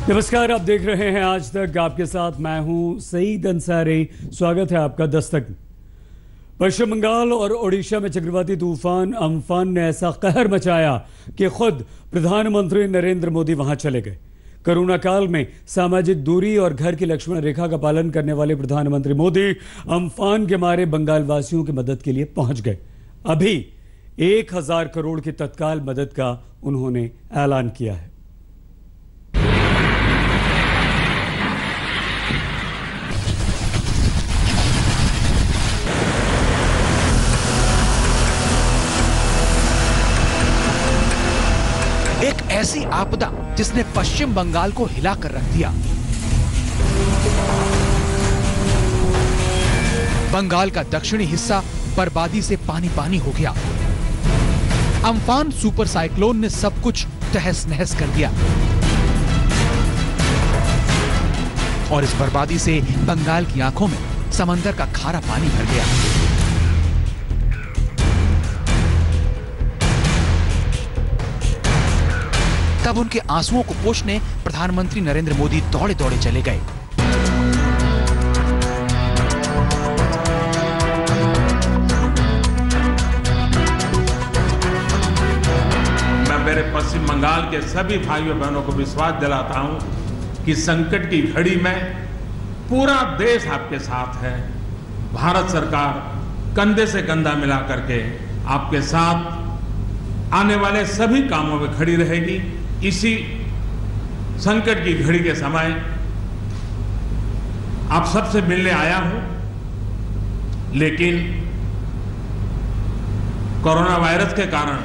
नमस्कार, आप देख रहे हैं आज तक। आपके साथ मैं हूं सईद अंसारी। स्वागत है आपका दस्तक। पश्चिम बंगाल और ओडिशा में चक्रवाती तूफान अम्फान ने ऐसा कहर मचाया कि खुद प्रधानमंत्री नरेंद्र मोदी वहां चले गए। कोरोना काल में सामाजिक दूरी और घर की लक्ष्मण रेखा का पालन करने वाले प्रधानमंत्री मोदी अम्फान के मारे बंगाल वासियों की मदद के लिए पहुंच गए। अभी 1000 करोड़ की तत्काल मदद का उन्होंने ऐलान किया है। एक ऐसी आपदा जिसने पश्चिम बंगाल को हिलाकर रख दिया। बंगाल का दक्षिणी हिस्सा बर्बादी से पानी पानी हो गया। अम्फान सुपर साइक्लोन ने सब कुछ तहस नहस कर दिया और इस बर्बादी से बंगाल की आंखों में समंदर का खारा पानी भर गया। तब उनके आंसुओं को पोंछने प्रधानमंत्री नरेंद्र मोदी दौड़े दौड़े चले गए। मैं मेरे पश्चिम बंगाल के सभी भाइयों बहनों को विश्वास दिलाता हूं कि संकट की घड़ी में पूरा देश आपके साथ है। भारत सरकार कंधे से कंधा मिला करके आपके साथ आने वाले सभी कामों में खड़ी रहेगी। इसी संकट की घड़ी के समय आप सबसे मिलने आया हूं, लेकिन कोरोना वायरस के कारण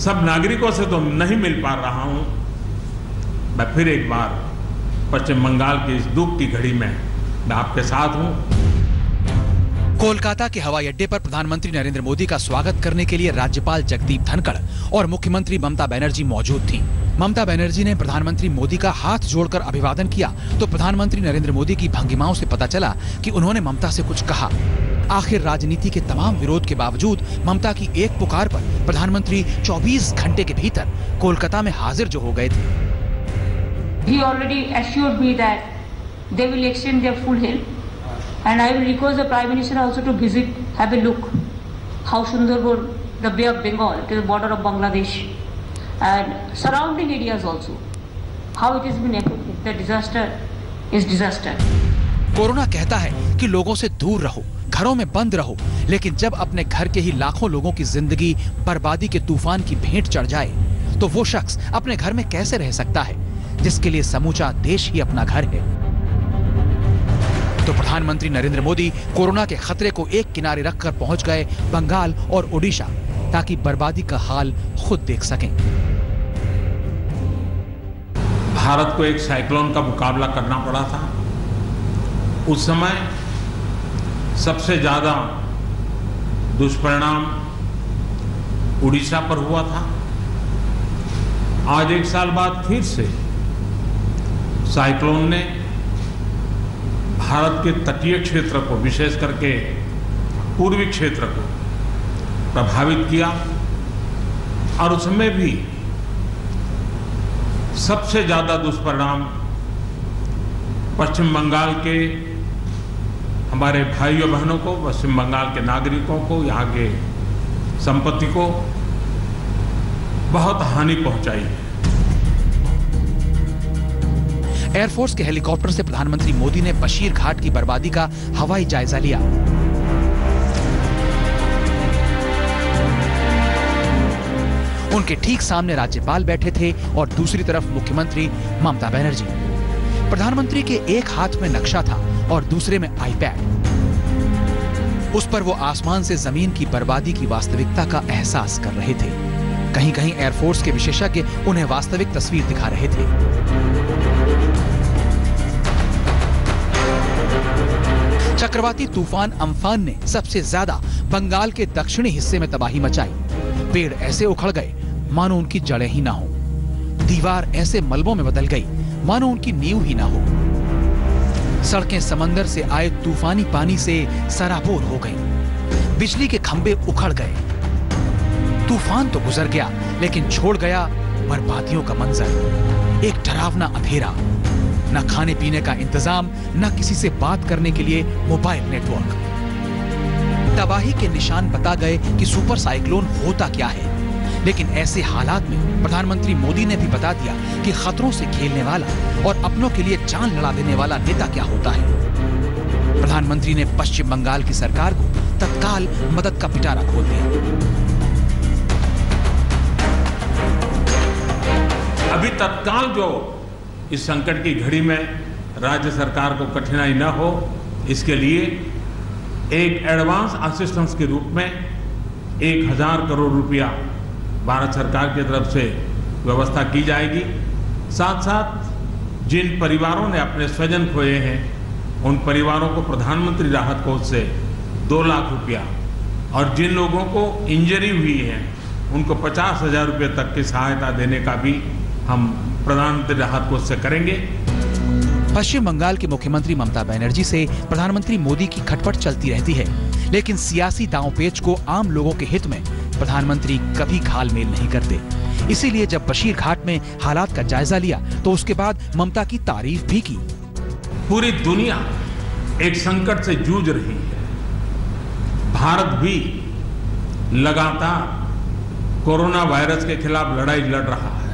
सब नागरिकों से तो नहीं मिल पा रहा हूं। मैं फिर एक बार पश्चिम बंगाल की इस दुख की घड़ी में मैं आपके साथ हूं। कोलकाता के हवाई अड्डे पर प्रधानमंत्री नरेंद्र मोदी का स्वागत करने के लिए राज्यपाल जगदीप धनखड़ और मुख्यमंत्री ममता बनर्जी मौजूद थीं। ममता बनर्जी ने प्रधानमंत्री मोदी का हाथ जोड़कर अभिवादन किया तो प्रधानमंत्री नरेंद्र मोदी की भंगिमाओं से पता चला कि उन्होंने ममता से कुछ कहा। आखिर राजनीति के तमाम विरोध के बावजूद ममता की एक पुकार पर प्रधानमंत्री 24 घंटे के भीतर कोलकाता में हाजिर जो हो गए थे। He already assured me that they will extend their full help. And I will request the Prime Minister also to visit, have a look how Sundarban, the Bay of Bengal, to the border of Bangladesh, and surrounding areas also, how it has been affected. The disaster is disaster. Corona कहता है कि लोगों से दूर रहो, घरों में बंद रहो, लेकिन जब अपने घर के ही लाखों लोगों की जिंदगी बर्बादी के तूफान की भेंट चढ़ जाए, तो वो शख्स अपने घर में कैसे रह सकता है जिसके लिए समूचा देश ही अपना घर है। तो प्रधानमंत्री नरेंद्र मोदी कोरोना के खतरे को एक किनारे रखकर पहुंच गए बंगाल और ओडिशा, ताकि बर्बादी का हाल खुद देख सकें। भारत को एक साइक्लोन का मुकाबला करना पड़ा था। उस समय सबसे ज्यादा दुष्परिणाम उड़ीसा पर हुआ था। आज 1 साल बाद फिर से साइक्लोन ने भारत के तटीय क्षेत्र को, विशेष करके पूर्वी क्षेत्र को प्रभावित किया और उसमें भी सबसे ज्यादा दुष्परिणाम पश्चिम बंगाल के हमारे भाइयों बहनों को, पश्चिम बंगाल के नागरिकों को, यहाँ के संपत्ति को बहुत हानि पहुंचाई है। एयरफोर्स के हेलीकॉप्टर से प्रधानमंत्री मोदी ने बशीर घाट की बर्बादी का हवाई जायजा लिया। उनके ठीक सामने राज्यपाल बैठे थे और दूसरी तरफ मुख्यमंत्री ममता बनर्जी। प्रधानमंत्री के एक हाथ में नक्शा था और दूसरे में आईपैड। उस पर वो आसमान से जमीन की बर्बादी की वास्तविकता का एहसास कर रहे थे। कहीं कहीं एयरफोर्स के विशेषज्ञ उन्हें वास्तविक तस्वीर दिखा रहे थे। चक्रवाती तूफान अम्फान ने सबसे ज्यादा बंगाल के दक्षिणी हिस्से में तबाही मचाई। पेड़ ऐसे उखड़ गए मानो उनकी जड़ें ही ना हो। दीवार ऐसे मलबों में बदल गई मानो उनकी नींव ही ना हो। सड़कें समंदर से आए तूफानी पानी से सराबोर हो गईं। बिजली के खंभे उखड़ गए। तूफान तो गुजर गया लेकिन छोड़ गया बर्बादियों का मंजर, एक डरावना अंधेरा, न खाने पीने का इंतजाम, न किसी से बात करने के लिए मोबाइल नेटवर्क। तबाही के निशान बता गए कि सुपर साइक्लोन होता क्या है, लेकिन ऐसे हालात में प्रधानमंत्री मोदी ने भी बता दिया कि खतरों से खेलने वाला और अपनों के लिए जान लड़ा देने वाला नेता क्या होता है। प्रधानमंत्री ने पश्चिम बंगाल की सरकार को तत्काल मदद का पिटारा खोल दिया। अभी तत्काल जो इस संकट की घड़ी में राज्य सरकार को कठिनाई न हो, इसके लिए एक एडवांस असिस्टेंस के रूप में 1000 करोड़ रुपया भारत सरकार की तरफ से व्यवस्था की जाएगी। साथ साथ जिन परिवारों ने अपने स्वजन खोए हैं, उन परिवारों को प्रधानमंत्री राहत कोष से 2 लाख रुपया, और जिन लोगों को इंजरी हुई है उनको 50,000 रुपये तक की सहायता देने का भी हम प्रधानमंत्री राहत कोष से करेंगे। पश्चिम बंगाल की मुख्यमंत्री ममता बनर्जी से प्रधानमंत्री मोदी की खटपट चलती रहती है, लेकिन सियासी दांवपेच को आम लोगों के हित में प्रधानमंत्री कभी घालमेल नहीं करते। इसीलिए जब बशीर घाट में हालात का जायजा लिया तो उसके बाद ममता की तारीफ भी की। पूरी दुनिया एक संकट से जूझ रही है, भारत भी लगातार कोरोना वायरस के खिलाफ लड़ाई लड़ रहा है।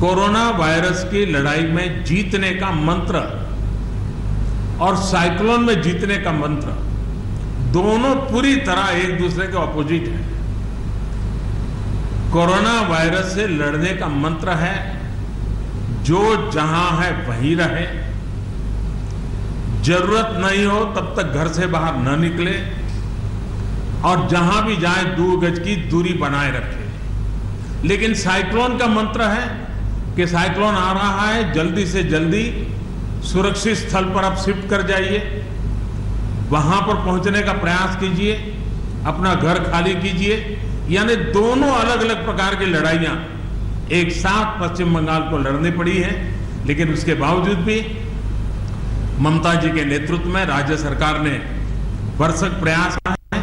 कोरोना वायरस की लड़ाई में जीतने का मंत्र और साइक्लोन में जीतने का मंत्र दोनों पूरी तरह एक दूसरे के ऑपोजिट है। कोरोना वायरस से लड़ने का मंत्र है जो जहां है वहीं रहे, जरूरत नहीं हो तब तक घर से बाहर न निकले, और जहां भी जाए 2 गज की दूरी बनाए रखे। लेकिन साइक्लोन का मंत्र है कि साइक्लोन आ रहा है, जल्दी से जल्दी सुरक्षित स्थल पर आप शिफ्ट कर जाइए, वहां पर पहुंचने का प्रयास कीजिए, अपना घर खाली कीजिए। यानी दोनों अलग अलग प्रकार की लड़ाइयां एक साथ पश्चिम बंगाल को लड़नी पड़ी है। लेकिन उसके बावजूद भी ममता जी के नेतृत्व में राज्य सरकार ने भरसक प्रयास किया है।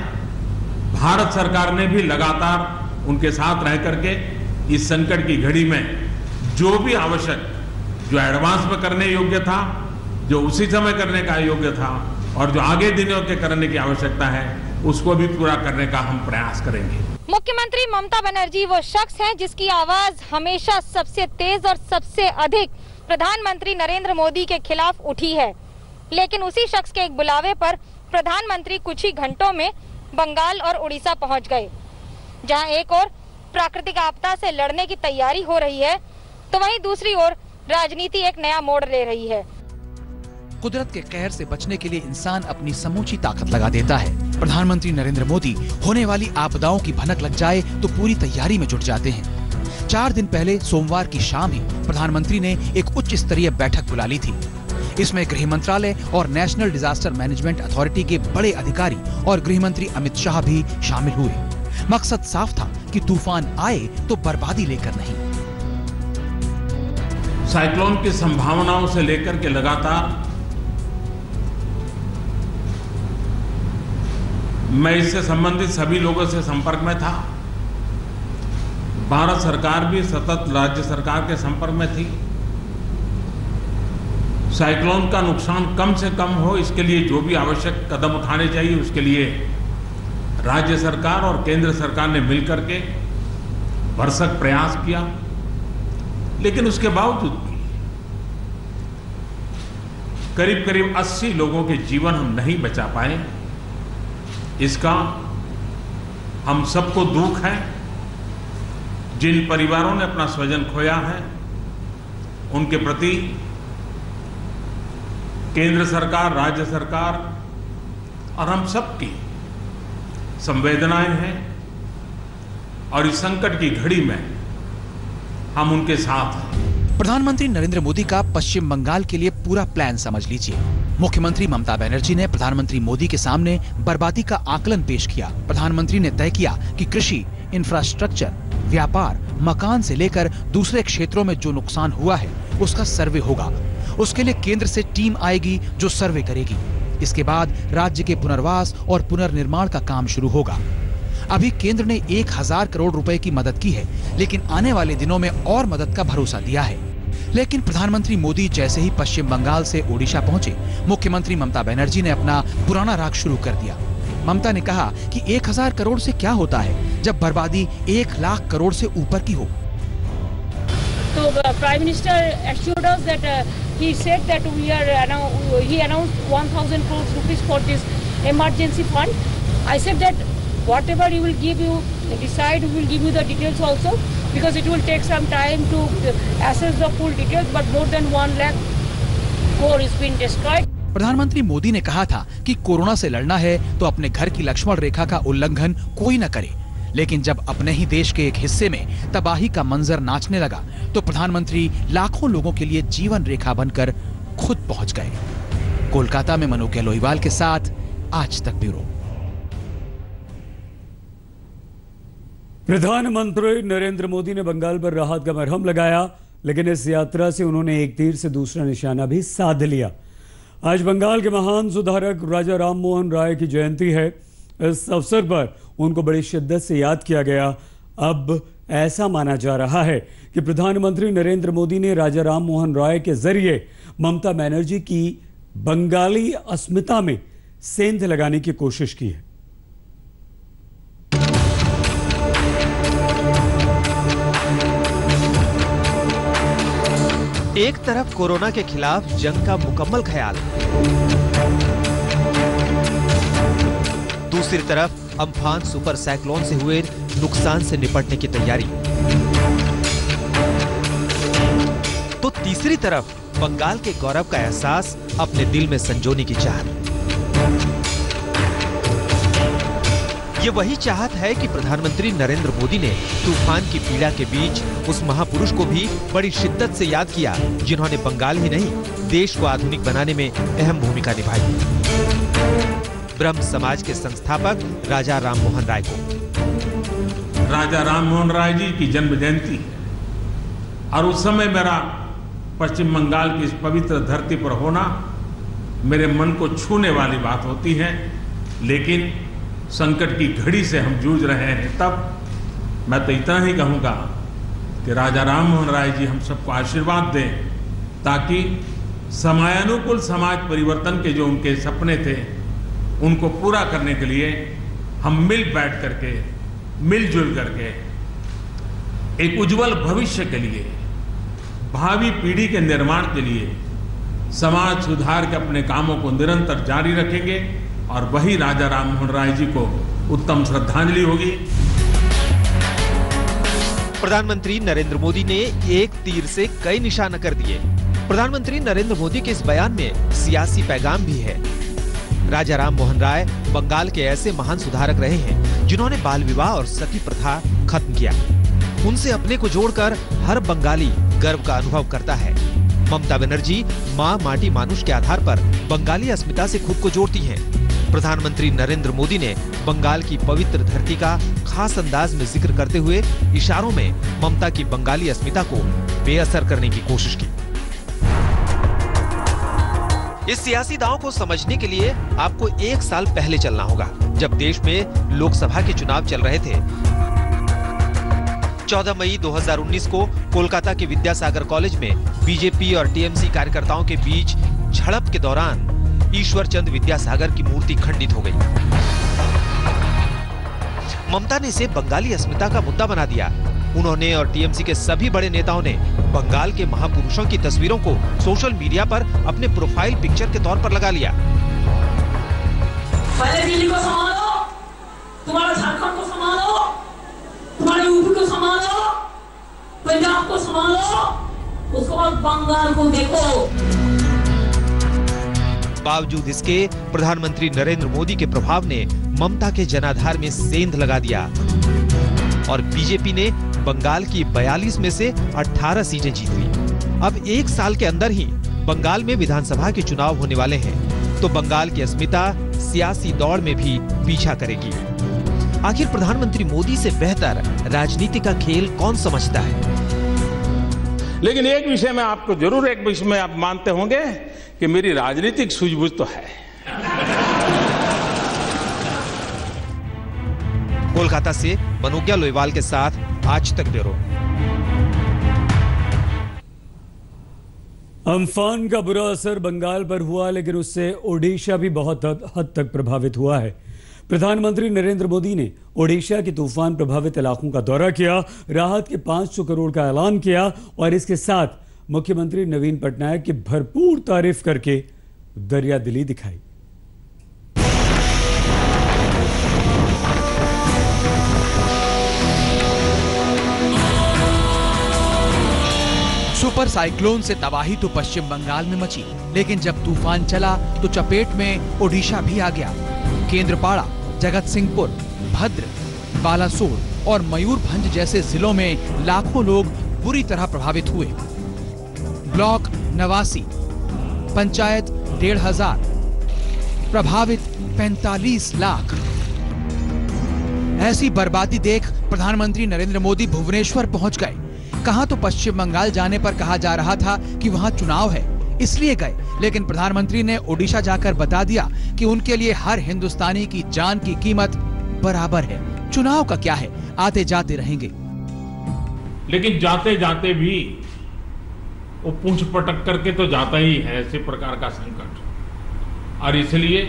भारत सरकार ने भी लगातार उनके साथ रह करके इस संकट की घड़ी में जो भी आवश्यक, जो एडवांस में करने योग्य था, जो उसी समय करने का योग्य था, और जो आगे दिनों के करने की आवश्यकता है, उसको भी पूरा करने का हम प्रयास करेंगे। मुख्यमंत्री ममता बनर्जी वो शख्स हैं जिसकी आवाज हमेशा सबसे तेज और सबसे अधिक प्रधानमंत्री नरेंद्र मोदी के खिलाफ उठी है। लेकिन उसी शख्स के एक बुलावे पर प्रधानमंत्री कुछ ही घंटों में बंगाल और उड़ीसा पहुंच गए, जहां एक ओर प्राकृतिक आपदा से लड़ने की तैयारी हो रही है, तो वहीं दूसरी ओर राजनीति एक नया मोड़ ले रही है। कुदरत के कहर से बचने के लिए इंसान अपनी समूची ताकत लगा देता है। प्रधानमंत्री नरेंद्र मोदी होने वाली आपदाओं की भनक लग जाए तो पूरी तैयारी में जुट जाते हैं। 4 दिन पहले सोमवार की शाम ही प्रधानमंत्री ने एक उच्च स्तरीय बैठक बुला ली थी। इसमें गृह मंत्रालय और नेशनल डिजास्टर मैनेजमेंट अथॉरिटी के बड़े अधिकारी और गृह मंत्री अमित शाह भी शामिल हुए। मकसद साफ था कि तूफान आए तो बर्बादी लेकर नहीं। साइक्लोन की संभावनाओं से लेकर के लगातार मैं इससे संबंधित सभी लोगों से संपर्क में था। भारत सरकार भी सतत राज्य सरकार के संपर्क में थी। साइक्लोन का नुकसान कम से कम हो, इसके लिए जो भी आवश्यक कदम उठाने चाहिए, उसके लिए राज्य सरकार और केंद्र सरकार ने मिलकर के भरसक प्रयास किया। लेकिन उसके बावजूद भी करीब करीब 80 लोगों के जीवन हम नहीं बचा पाए। इसका हम सबको दुख है। जिन परिवारों ने अपना स्वजन खोया है, उनके प्रति केंद्र सरकार, राज्य सरकार और हम सबकी संवेदनाएं हैं, और इस संकट की घड़ी में हम उनके साथ हैं। प्रधानमंत्री नरेंद्र मोदी का पश्चिम बंगाल के लिए पूरा प्लान समझ लीजिए। मुख्यमंत्री ममता बनर्जी ने प्रधानमंत्री मोदी के सामने बर्बादी का आकलन पेश किया। प्रधानमंत्री ने तय किया कि कृषि, इंफ्रास्ट्रक्चर, व्यापार, मकान से लेकर दूसरे क्षेत्रों में जो नुकसान हुआ है उसका सर्वे होगा। उसके लिए केंद्र से टीम आएगी जो सर्वे करेगी। इसके बाद राज्य के पुनर्वास और पुनर्निर्माण का काम शुरू होगा। अभी केंद्र ने 1000 करोड़ रुपए की मदद की है, लेकिन आने वाले दिनों में और मदद का भरोसा दिया है। लेकिन प्रधानमंत्री मोदी जैसे ही पश्चिम बंगाल से ओडिशा पहुंचे, मुख्यमंत्री ममता बनर्जी ने अपना पुराना राग शुरू कर दिया। ममता ने कहा कि 1000 करोड़ से क्या होता है जब बर्बादी 1 लाख करोड़ से ऊपर की हो। So Prime Minister assured us that he said that he announced 1,000 crore rupees for this emergency fund. I said that whatever he will give you, decide, we will give you the details also, because it will take some time to assess the full details, but more than 1 lakh crore is being destroyed. प्रधानमंत्री मोदी ने कहा था कि corona से लड़ना है तो अपने घर की लक्ष्मण रेखा का उल्लंघन कोई न करे, लेकिन जब अपने ही देश के एक हिस्से में तबाही का मंजर नाचने लगा तो प्रधानमंत्री लाखों लोगों के लिए जीवन रेखा बनकर खुद पहुंच गए। कोलकाता में मनोज लोहिवाल के साथ आज तक ब्यूरो। प्रधानमंत्री नरेंद्र मोदी ने बंगाल पर राहत का मरहम लगाया, लेकिन इस यात्रा से उन्होंने एक तीर से दूसरा निशाना भी साध लिया। आज बंगाल के महान सुधारक राजा राम मोहन राय की जयंती है। इस अवसर पर उनको बड़ी शिद्दत से याद किया गया। अब ऐसा माना जा रहा है कि प्रधानमंत्री नरेंद्र मोदी ने राजा राम मोहन राय के जरिए ममता बनर्जी की बंगाली अस्मिता में सेंध लगाने की कोशिश की है। एक तरफ कोरोना के खिलाफ जंग का मुकम्मल ख्याल, दूसरी तरफ अम्फान सुपर साइक्लोन से हुए नुकसान से निपटने की तैयारी, तो तीसरी तरफ बंगाल के गौरव का एहसास अपने दिल में संजोने की चाहत। ये वही चाहत है कि प्रधानमंत्री नरेंद्र मोदी ने तूफान की पीड़ा के बीच उस महापुरुष को भी बड़ी शिद्दत से याद किया जिन्होंने बंगाल ही नहीं देश को आधुनिक बनाने में अहम भूमिका निभाई। ब्रह्म समाज के संस्थापक राजा राम मोहन राय को। राजा राम मोहन राय जी की जन्म जयंती और उस समय मेरा पश्चिम बंगाल की इस पवित्र धरती पर होना मेरे मन को छूने वाली बात होती है। लेकिन संकट की घड़ी से हम जूझ रहे हैं, तब मैं तो इतना ही कहूँगा कि राजा राम मोहन राय जी हम सबको आशीर्वाद दें, ताकि समयानुकूल समाज परिवर्तन के जो उनके सपने थे उनको पूरा करने के लिए हम मिल बैठ करके, मिलजुल करके एक उज्जवल भविष्य के लिए, भावी पीढ़ी के निर्माण के लिए समाज सुधार के अपने कामों को निरंतर जारी रखेंगे और वही राजा राम मोहन राय जी को उत्तम श्रद्धांजलि होगी। प्रधानमंत्री नरेंद्र मोदी ने एक तीर से कई निशाना कर दिए। प्रधानमंत्री नरेंद्र मोदी के इस बयान में सियासी पैगाम भी है। राजा राम मोहन राय बंगाल के ऐसे महान सुधारक रहे हैं जिन्होंने बाल विवाह और सती प्रथा खत्म किया। उनसे अपने को जोड़कर हर बंगाली गर्व का अनुभव करता है। ममता बनर्जी माँ माटी मानुष के आधार पर बंगाली अस्मिता से खुद को जोड़ती हैं। प्रधानमंत्री नरेंद्र मोदी ने बंगाल की पवित्र धरती का खास अंदाज में जिक्र करते हुए इशारों में ममता की बंगाली अस्मिता को बेअसर करने की कोशिश की। इस सियासी दांव को समझने के लिए आपको 1 साल पहले चलना होगा, जब देश में लोकसभा के चुनाव चल रहे थे। 14 मई 2019 को कोलकाता के विद्यासागर कॉलेज में बीजेपी और टीएमसी कार्यकर्ताओं के बीच झड़प के दौरान ईश्वर चंद विद्यासागर की मूर्ति खंडित हो गई। ममता ने इसे बंगाली अस्मिता का मुद्दा बना दिया। उन्होंने और टीएमसी के सभी बड़े नेताओं ने बंगाल के महापुरुषों की तस्वीरों को सोशल मीडिया पर अपने प्रोफाइल पिक्चर के तौर पर लगा लिया। पहले दिल्ली को संभालो, तुम्हारा झारखंड को संभालो, तुम्हारे यूपी को संभालो, पंजाब को संभालो, उसके बाद बंगाल को देखो। बावजूद इसके प्रधानमंत्री नरेंद्र मोदी के प्रभाव ने ममता के जनाधार में सेंध लगा दिया और बीजेपी ने बंगाल की 42 में से 18 सीटें जीत ली। अब 1 साल के अंदर ही बंगाल में विधानसभा के चुनाव होने वाले हैं, तो बंगाल की अस्मिता सियासी दौड़ में भी पीछा करेगी। आखिर प्रधानमंत्री मोदी से बेहतर राजनीति का खेल कौन समझता है? लेकिन एक विषय में आपको जरूर, एक विषय में आप मानते होंगे कि मेरी राजनीतिक सूझबूझ तो है। कोलकाता से मनोज्ञा लोईवाल के साथ आज तक ब्यूरो। अम्फान का बुरा असर बंगाल पर हुआ, लेकिन उससे ओडिशा भी बहुत हद तक प्रभावित हुआ है। प्रधानमंत्री नरेंद्र मोदी ने ओडिशा के तूफान प्रभावित इलाकों का दौरा किया, राहत के 500 करोड़ का ऐलान किया और इसके साथ मुख्यमंत्री नवीन पटनायक की भरपूर तारीफ करके दरियादिली दिखाई। सुपर साइक्लोन से तबाही तो पश्चिम बंगाल में मची, लेकिन जब तूफान चला तो चपेट में ओडिशा भी आ गया। केंद्रपाड़ा, जगत सिंहपुर, भद्र, बालासोर और मयूरभंज जैसे जिलों में लाखों लोग बुरी तरह प्रभावित हुए। ब्लॉक 89, पंचायत 1,500, प्रभावित 45 लाख। ऐसी बर्बादी देख प्रधानमंत्री नरेंद्र मोदी भुवनेश्वर पहुंच गए। कहां तो पश्चिम बंगाल जाने पर कहा जा रहा था कि वहां चुनाव है, इसलिए गए, लेकिन प्रधानमंत्री ने ओडिशा जाकर बता दिया कि उनके लिए हर हिंदुस्तानी की जान की कीमत बराबर है। चुनाव का क्या है, आते जाते रहेंगे। लेकिन जाते जाते भी वो पूंछ पटक करके तो जाता ही है ऐसे प्रकार का संकट। और इसलिए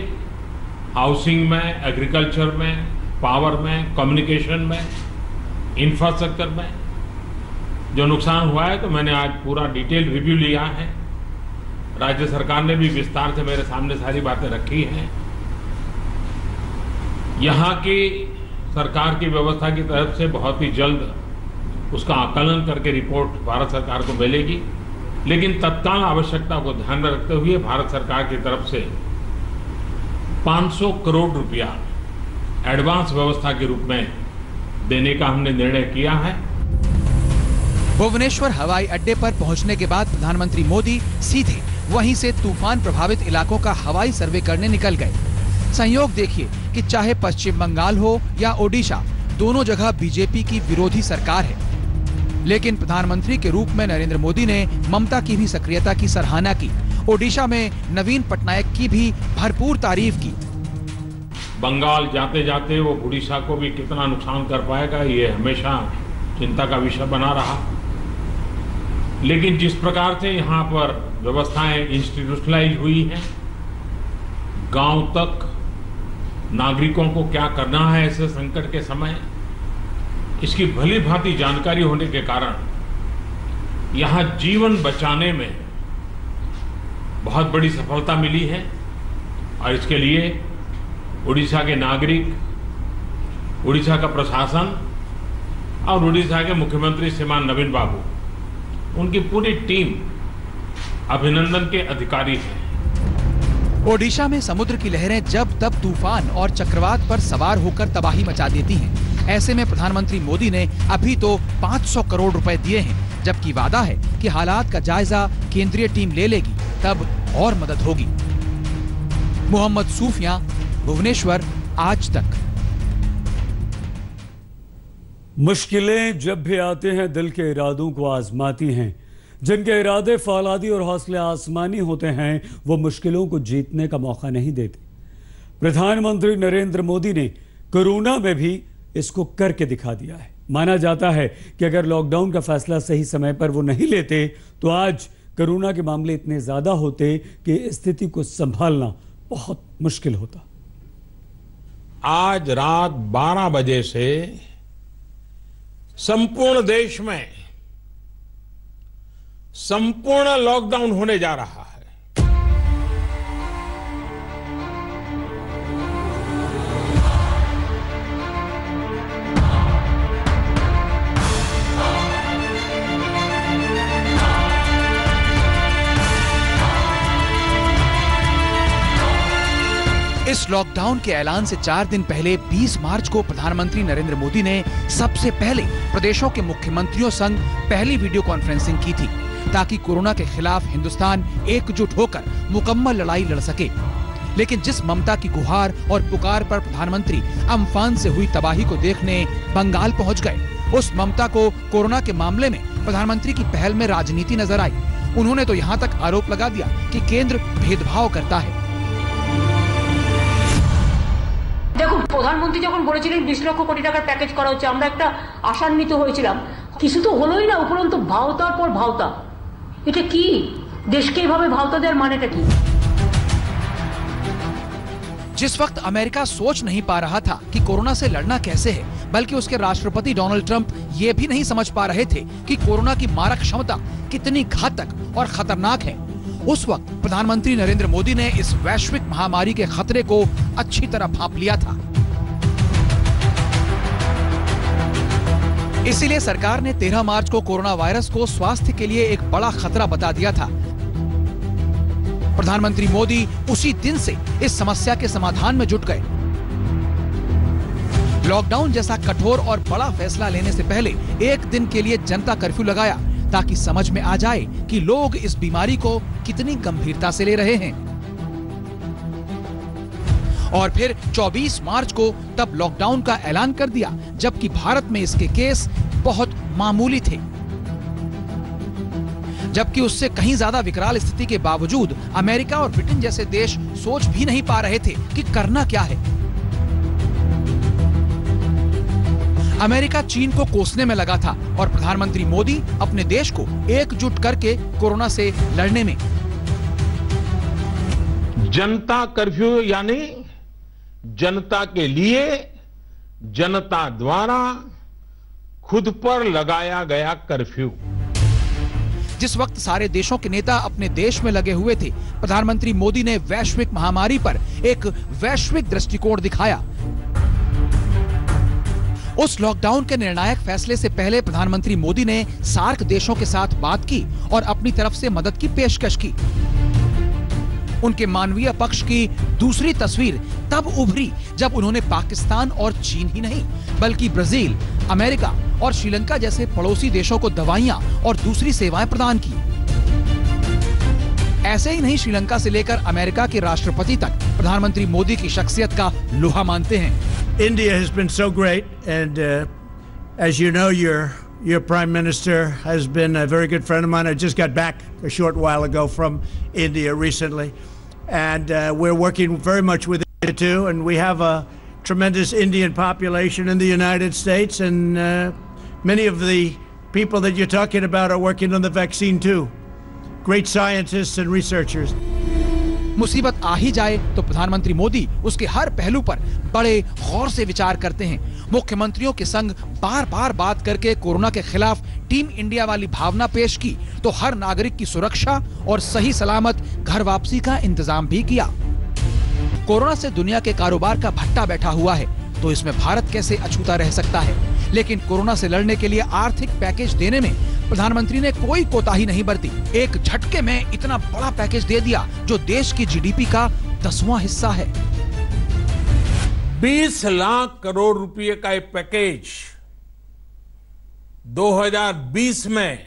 हाउसिंग में, एग्रीकल्चर में, पावर में, कम्युनिकेशन में, इंफ्रास्ट्रक्चर में जो नुकसान हुआ है, तो मैंने आज पूरा डिटेल रिव्यू लिया है। राज्य सरकार ने भी विस्तार से मेरे सामने सारी बातें रखी हैं। यहाँ की सरकार की व्यवस्था की तरफ से बहुत ही जल्द उसका आकलन करके रिपोर्ट भारत सरकार को मिलेगी, लेकिन तत्काल आवश्यकता को ध्यान में रखते हुए भारत सरकार की तरफ से 500 करोड़ रुपया एडवांस व्यवस्था के रूप में देने का हमने निर्णय किया है। भुवनेश्वर हवाई अड्डे पर पहुंचने के बाद प्रधानमंत्री मोदी सीधे वहीं से तूफान प्रभावित इलाकों का हवाई सर्वे करने निकल गए। संयोग देखिए कि चाहे पश्चिम बंगाल हो या ओडिशा, दोनों जगह बीजेपी की विरोधी सरकार है, लेकिन प्रधानमंत्री के रूप में नरेंद्र मोदी ने ममता की भी सक्रियता की सराहना की। ओडिशा में नवीन पटनायक की भी भरपूर तारीफ की। बंगाल जाते जाते वो ओडिशा को भी कितना नुकसान कर पाएगा, ये हमेशा चिंता का विषय बना रहा। लेकिन जिस प्रकार से यहाँ पर व्यवस्थाएं इंस्टीट्यूशनलाइज हुई हैं, गांव तक नागरिकों को क्या करना है ऐसे संकट के समय, इसकी भली भांति जानकारी होने के कारण यहाँ जीवन बचाने में बहुत बड़ी सफलता मिली है। और इसके लिए उड़ीसा के नागरिक, उड़ीसा का प्रशासन और उड़ीसा के मुख्यमंत्री श्रीमान नवीन बाबू, उनकी पूरी टीम अभिनंदन के अधिकारी है। ओडिशा में समुद्र की लहरें जब तब तूफान और चक्रवात पर सवार होकर तबाही मचा देती हैं। ऐसे में प्रधानमंत्री मोदी ने अभी तो 500 करोड़ रुपए दिए हैं, जबकि वादा है कि हालात का जायजा केंद्रीय टीम ले लेगी, तब और मदद होगी। मोहम्मद सूफिया, भुवनेश्वर, आज तक। मुश्किलें जब भी आते हैं दिल के इरादों को आजमाती हैं। जिनके इरादे फौलादी और हौसले आसमानी होते हैं वो मुश्किलों को जीतने का मौका नहीं देते। प्रधानमंत्री नरेंद्र मोदी ने कोरोना में भी इसको करके दिखा दिया है। माना जाता है कि अगर लॉकडाउन का फैसला सही समय पर वो नहीं लेते तो आज कोरोना के मामले इतने ज्यादा होते कि स्थिति को संभालना बहुत मुश्किल होता। आज रात 12 बजे से संपूर्ण देश में संपूर्ण लॉकडाउन होने जा रहा है। इस लॉकडाउन के ऐलान से 4 दिन पहले 20 मार्च को प्रधानमंत्री नरेंद्र मोदी ने सबसे पहले प्रदेशों के मुख्यमंत्रियों संग पहली वीडियो कॉन्फ्रेंसिंग की थी, ताकि कोरोना के खिलाफ हिंदुस्तान एकजुट होकर मुकम्मल लड़ाई लड़ सके। लेकिन जिस ममता की गुहार और पुकार पर प्रधानमंत्री अम्फान से हुई तबाही को देखने बंगाल पहुंच गए, उस ममता को कोरोना के मामले में प्रधानमंत्री की पहल में राजनीति नजर आई। उन्होंने तो यहाँ तक आरोप लगा दिया कि केंद्र भेदभाव करता है। देखो প্রধানমন্ত্রী যখন বলেছিলেন 20 লক্ষ কোটি টাকার প্যাকেজ করা হচ্ছে, আমরা একটা আশান্বিত হয়েছিলাম। কিছু তো হলোই না, উপরন্তু ভাওতার পর ভাওতা। এটা কি? দেশকে এভাবে ভাওতা দেওয়ার মানেটা কি? जिस वक्त अमेरिका सोच नहीं पा रहा था कि कोरोना से लड़ना कैसे है, बल्कि उसके राष्ट्रपति डोनाल्ड ट्रंप ये भी नहीं समझ पा रहे थे कि कोरोना की मारक क्षमता कितनी घातक और खतरनाक है, उस वक्त प्रधानमंत्री नरेंद्र मोदी ने इस वैश्विक महामारी के खतरे को अच्छी तरह भांप लिया था। इसीलिए सरकार ने 13 मार्च को कोरोना वायरस को स्वास्थ्य के लिए एक बड़ा खतरा बता दिया था। प्रधानमंत्री मोदी उसी दिन से इस समस्या के समाधान में जुट गए। लॉकडाउन जैसा कठोर और बड़ा फैसला लेने से पहले एक दिन के लिए जनता कर्फ्यू लगाया, ताकि समझ में आ जाए कि लोग इस बीमारी को कितनी गंभीरता से ले रहे हैं। और फिर 24 मार्च को तब लॉकडाउन का ऐलान कर दिया, जबकि भारत में इसके केस बहुत मामूली थे। जबकि उससे कहीं ज्यादा विकराल स्थिति के बावजूद अमेरिका और ब्रिटेन जैसे देश सोच भी नहीं पा रहे थे कि करना क्या है। अमेरिका चीन को कोसने में लगा था और प्रधानमंत्री मोदी अपने देश को एकजुट करके कोरोना से लड़ने में। जनता कर्फ्यू यानी जनता के लिए, जनता द्वारा खुद पर लगाया गया कर्फ्यू। जिस वक्त सारे देशों के नेता अपने देश में लगे हुए थे, प्रधानमंत्री मोदी ने वैश्विक महामारी पर एक वैश्विक दृष्टिकोण दिखाया। उस लॉकडाउन के निर्णायक फैसले से पहले प्रधानमंत्री मोदी ने सार्क देशों के साथ बात की और अपनी तरफ से मदद की पेशकश की। उनके मानवीय पक्ष की दूसरी तस्वीर तब उभरी जब उन्होंने पाकिस्तान और चीन ही नहीं, बल्कि ब्राजील, अमेरिका और श्रीलंका जैसे पड़ोसी देशों को दवाइयां और दूसरी सेवाएं प्रदान की। ऐसे ही नहीं, श्रीलंका से लेकर अमेरिका के राष्ट्रपति तक प्रधानमंत्री मोदी की शख्सियत का लोहा मानते हैं। India has been so great, and as you know, your Prime Minister has been a very good friend of mine. I just got back a short while ago from India recently, and we're working very much with India too, and we have a tremendous Indian population in the United States, and many of the people that you're talking about are working on the vaccine too. Great scientists and researchers. मुसीबत आ ही जाए तो प्रधानमंत्री मोदी उसके हर पहलू पर बड़े गौर से विचार करते हैं। मुख्यमंत्रियों के संग बार बार बात करके कोरोना के खिलाफ टीम इंडिया वाली भावना पेश की, तो हर नागरिक की सुरक्षा और सही सलामत घर वापसी का इंतजाम भी किया। कोरोना से दुनिया के कारोबार का भट्टा बैठा हुआ है, तो इसमें भारत कैसे अछूता रह सकता है। लेकिन कोरोना से लड़ने के लिए आर्थिक पैकेज देने में प्रधानमंत्री ने कोई कोताही नहीं बरती। एक झटके में इतना बड़ा पैकेज दे दिया जो देश की जीडीपी का 10वां हिस्सा है। 20 लाख करोड़ रुपए का एक पैकेज 2020 में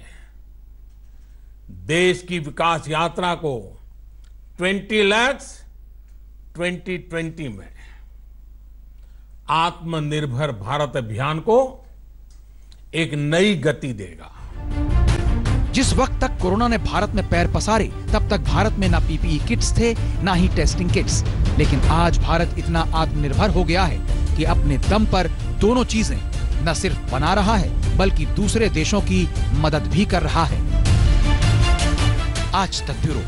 देश की विकास यात्रा को 20 लाख 2020 में आत्मनिर्भर भारत अभियान को एक नई गति देगा। जिस वक्त तक कोरोना ने भारत में पैर पसारे, तब तक भारत में ना पीपीई किट्स थे, ना ही टेस्टिंग किट्स। लेकिन आज भारत इतना आत्मनिर्भर हो गया है कि अपने दम पर दोनों चीजें न सिर्फ बना रहा है, बल्कि दूसरे देशों की मदद भी कर रहा है। आज तक ब्यूरो।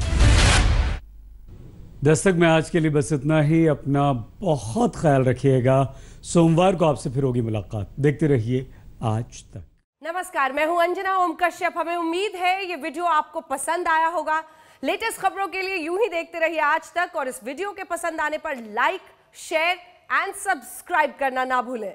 दस्तक में आज के लिए बस इतना ही। अपना बहुत ख्याल रखिएगा। सोमवार को आपसे फिर होगी मुलाकात। देखते रहिए आज तक। नमस्कार, मैं हूं अंजना ओम कश्यप। हमें उम्मीद है ये वीडियो आपको पसंद आया होगा। लेटेस्ट खबरों के लिए यूं ही देखते रहिए आज तक, और इस वीडियो के पसंद आने पर लाइक, शेयर एंड सब्सक्राइब करना ना भूलें।